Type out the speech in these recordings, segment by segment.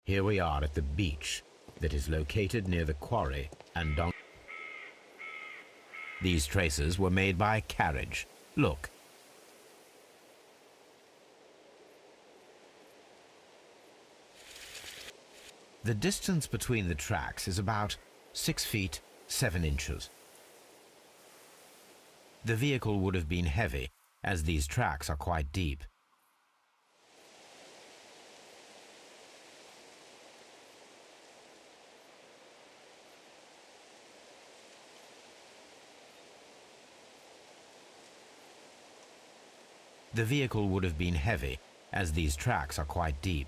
Here we are at the beach that is located near the quarry and on. These traces were made by a carriage. Look. The distance between the tracks is about 6 feet 7 inches. The vehicle would have been heavy, as these tracks are quite deep. The vehicle would have been heavy, as these tracks are quite deep.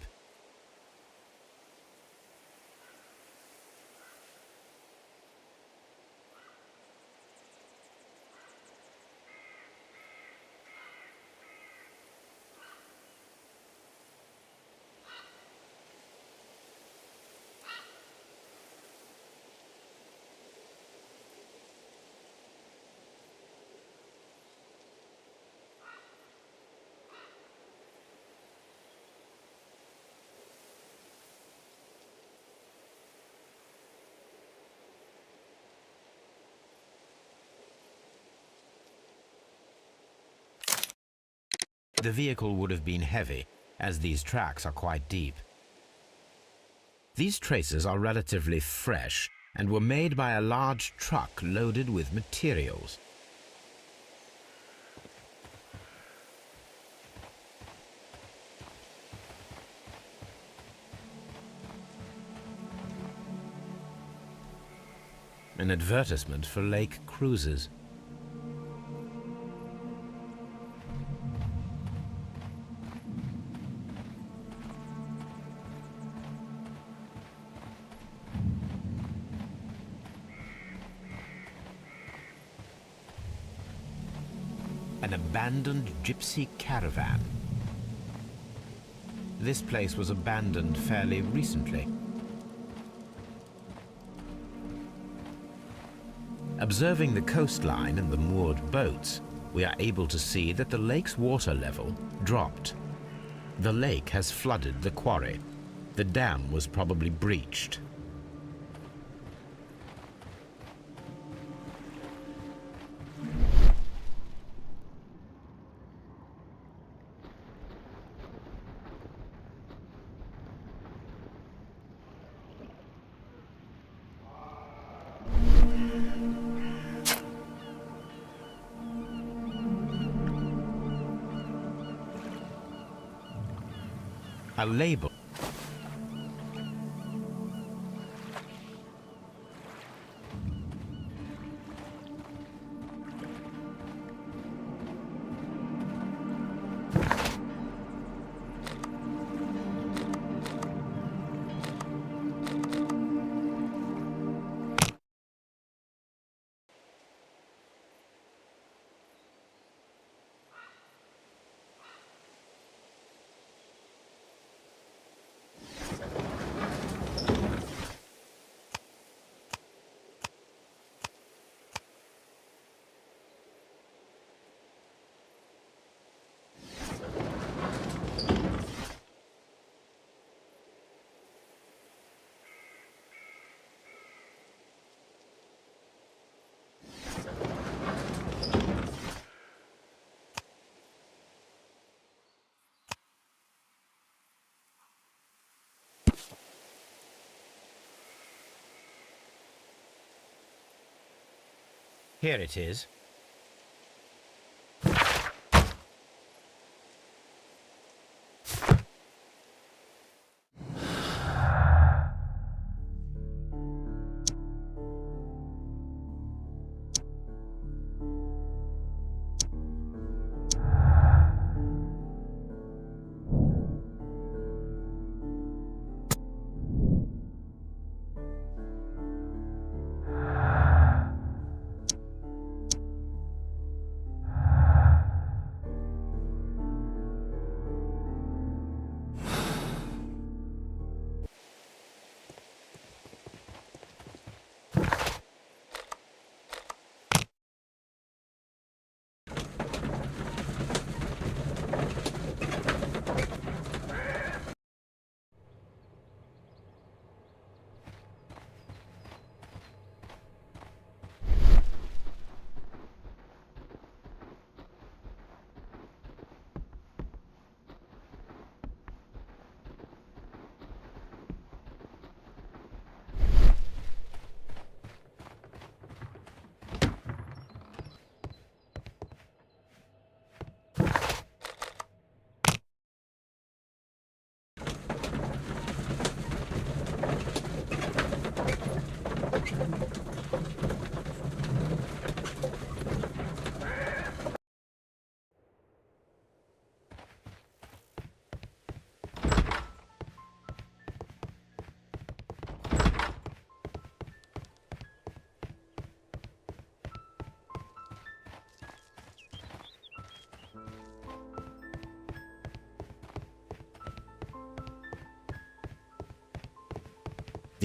The vehicle would have been heavy, as these tracks are quite deep. These traces are relatively fresh and were made by a large truck loaded with materials. An advertisement for lake cruises. An abandoned gypsy caravan. This place was abandoned fairly recently. Observing the coastline and the moored boats, we are able to see that the lake's water level dropped. The lake has flooded the quarry. The dam was probably breached. A label. Here it is.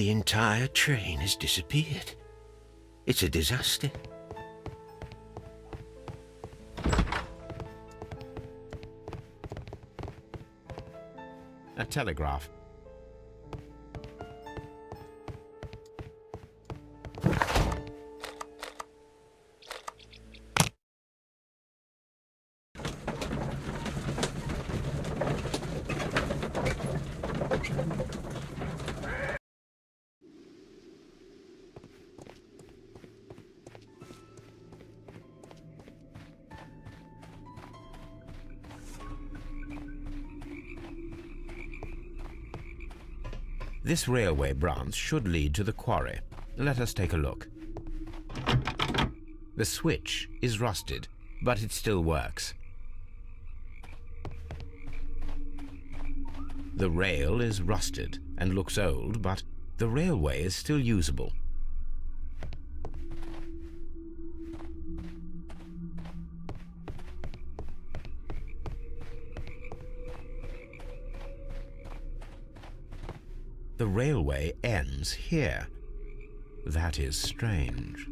The entire train has disappeared. It's a disaster. A telegraph. This railway branch should lead to the quarry. Let us take a look. The switch is rusted, but it still works. The rail is rusted and looks old, but the railway is still usable. The railway ends here. That is strange.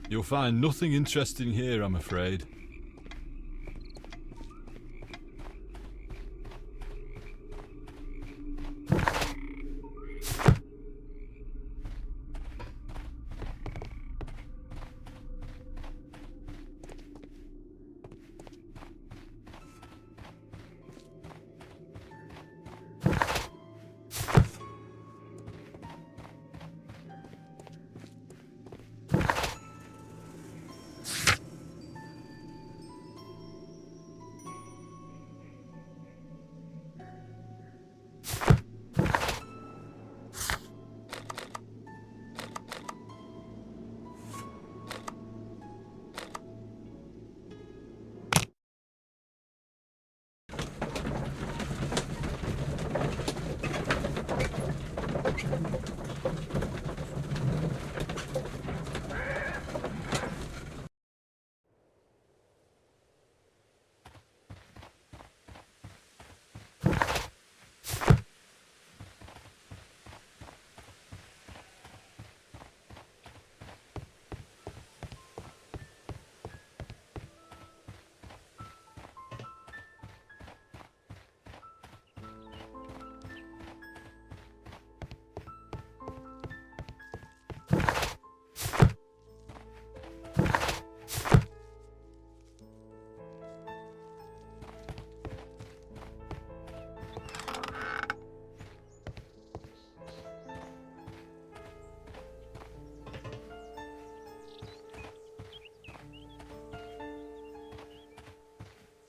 You'll find nothing interesting here, I'm afraid.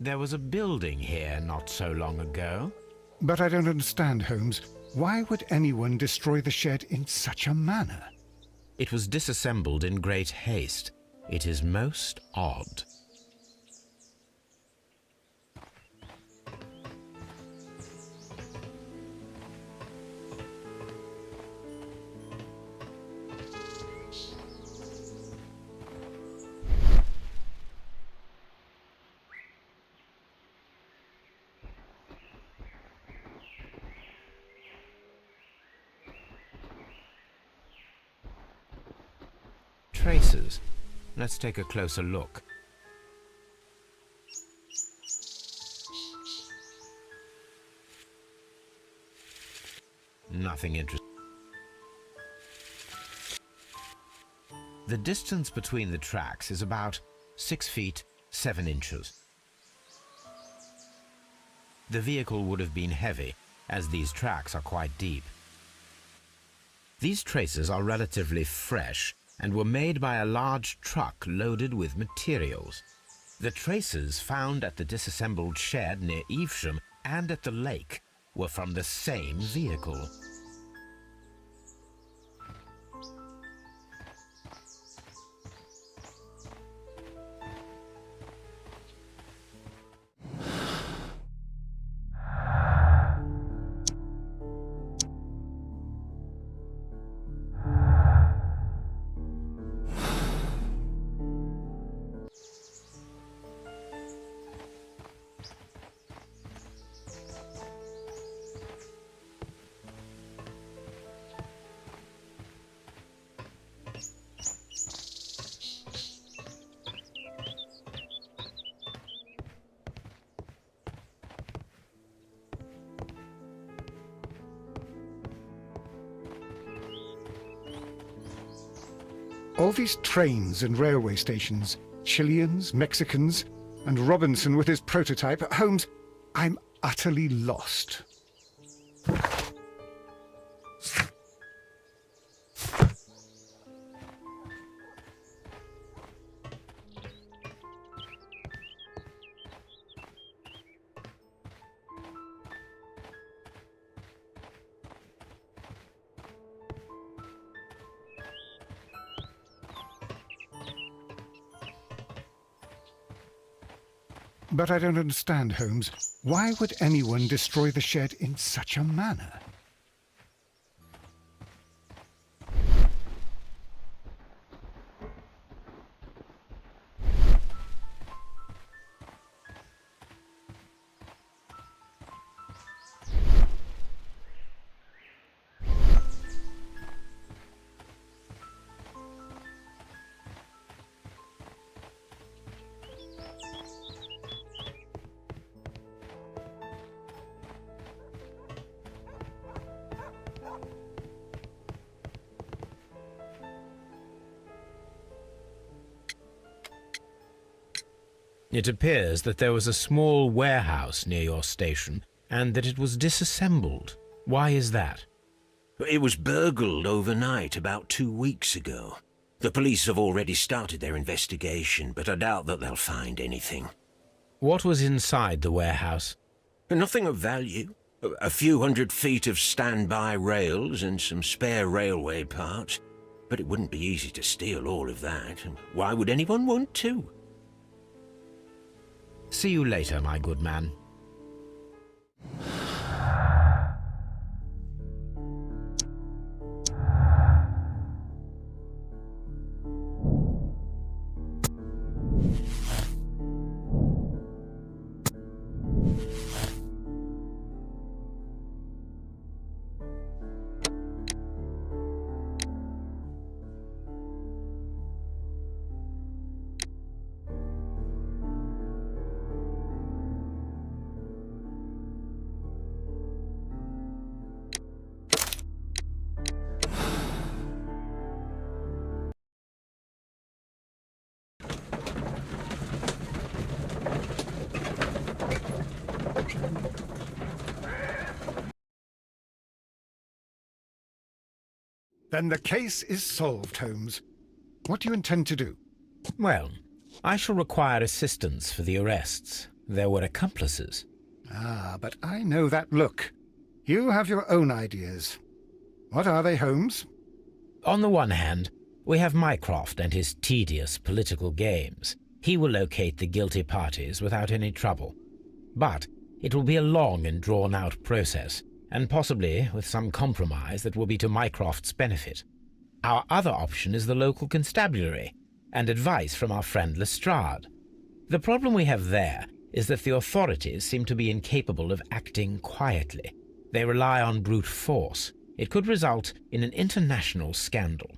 There was a building here not so long ago. But I don't understand, Holmes. Why would anyone destroy the shed in such a manner? It was disassembled in great haste. It is most odd. Traces. Let's take a closer look. Nothing interesting. The distance between the tracks is about 6 feet 7 inches. The vehicle would have been heavy, as these tracks are quite deep. These traces are relatively fresh and were made by a large truck loaded with materials. The traces found at the disassembled shed near Evesham and at the lake were from the same vehicle. All these trains and railway stations, Chileans, Mexicans, and Robinson with his prototype. Holmes, I'm utterly lost. But I don't understand, Holmes. Why would anyone destroy the shed in such a manner? It appears that there was a small warehouse near your station and that it was disassembled. Why is that? It was burgled overnight about 2 weeks ago. The police have already started their investigation, but I doubt that they'll find anything. What was inside the warehouse? Nothing of value. A few hundred feet of standby rails and some spare railway parts. But it wouldn't be easy to steal all of that. Why would anyone want to? See you later, my good man. Then the case is solved, Holmes. What do you intend to do? Well, I shall require assistance for the arrests. there were accomplices. Ah, but I know that look. You have your own ideas. What are they, Holmes? On the one hand, we have Mycroft and his tedious political games. He will locate the guilty parties without any trouble. But it will be a long and drawn-out process, and possibly with some compromise that will be to Mycroft's benefit. Our other option is the local constabulary, and advice from our friend Lestrade. The problem we have there is that the authorities seem to be incapable of acting quietly. They rely on brute force. It could result in an international scandal.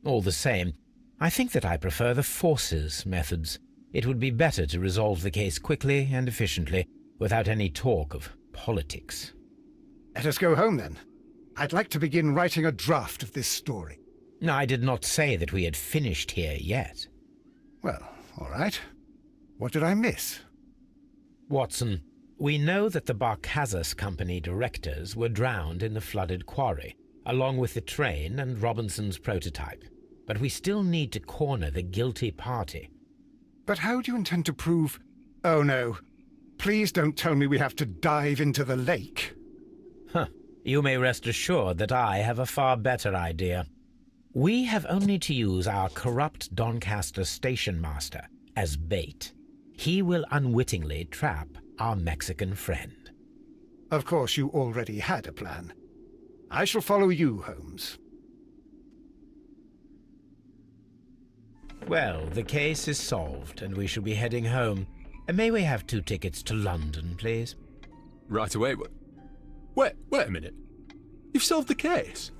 All the same, I think that I prefer the forces methods. It would be better to resolve the case quickly and efficiently, without any talk of politics. Let us go home, then. I'd like to begin writing a draft of this story. I did not say that we had finished here yet. Well, all right. What did I miss? Watson, we know that the Barkazas Company directors were drowned in the flooded quarry, along with the train and Robinson's prototype. But we still need to corner the guilty party. But how do you intend to prove... Oh, no. Please don't tell me we have to dive into the lake. You may rest assured that I have a far better idea. We have only to use our corrupt Doncaster station master as bait. He will unwittingly trap our Mexican friend. Of course, you already had a plan. I shall follow you, Holmes. Well, the case is solved, and we shall be heading home. May we have 2 tickets to London, please? Right away. Wait a minute. You've solved the case?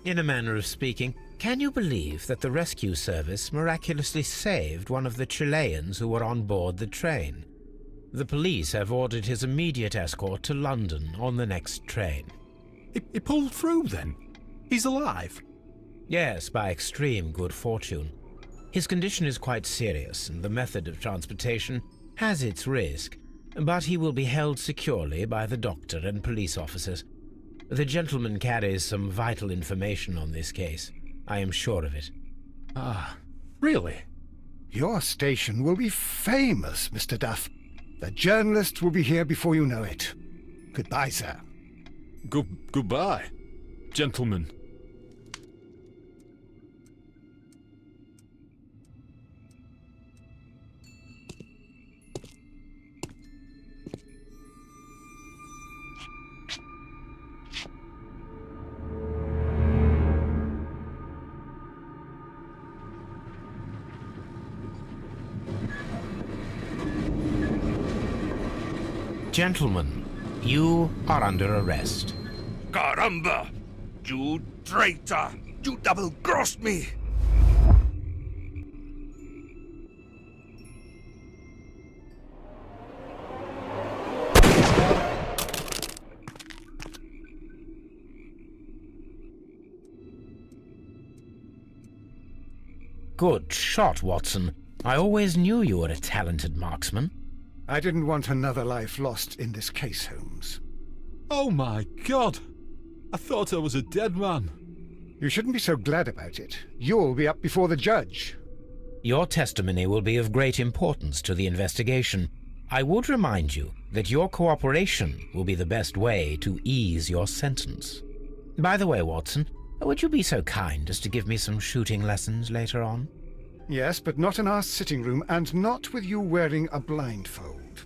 In a manner of speaking, can you believe that the rescue service miraculously saved one of the Chileans who were on board the train? The police have ordered his immediate escort to London on the next train. He pulled through, then? He's alive? Yes, by extreme good fortune. His condition is quite serious, and the method of transportation has its risk, but he will be held securely by the doctor and police officers. The gentleman carries some vital information on this case. I am sure of it. Ah, really? Your station will be famous, Mr. Duff. The journalists will be here before you know it. Goodbye, sir. Goodbye, gentlemen. Gentlemen, you are under arrest. Caramba! You traitor! You double-crossed me! Good shot, Watson. I always knew you were a talented marksman. I didn't want another life lost in this case, Holmes. Oh my God! I thought I was a dead man. You shouldn't be so glad about it. You'll be up before the judge. Your testimony will be of great importance to the investigation. I would remind you that your cooperation will be the best way to ease your sentence. By the way, Watson, would you be so kind as to give me some shooting lessons later on? Yes, but not in our sitting room, and not with you wearing a blindfold.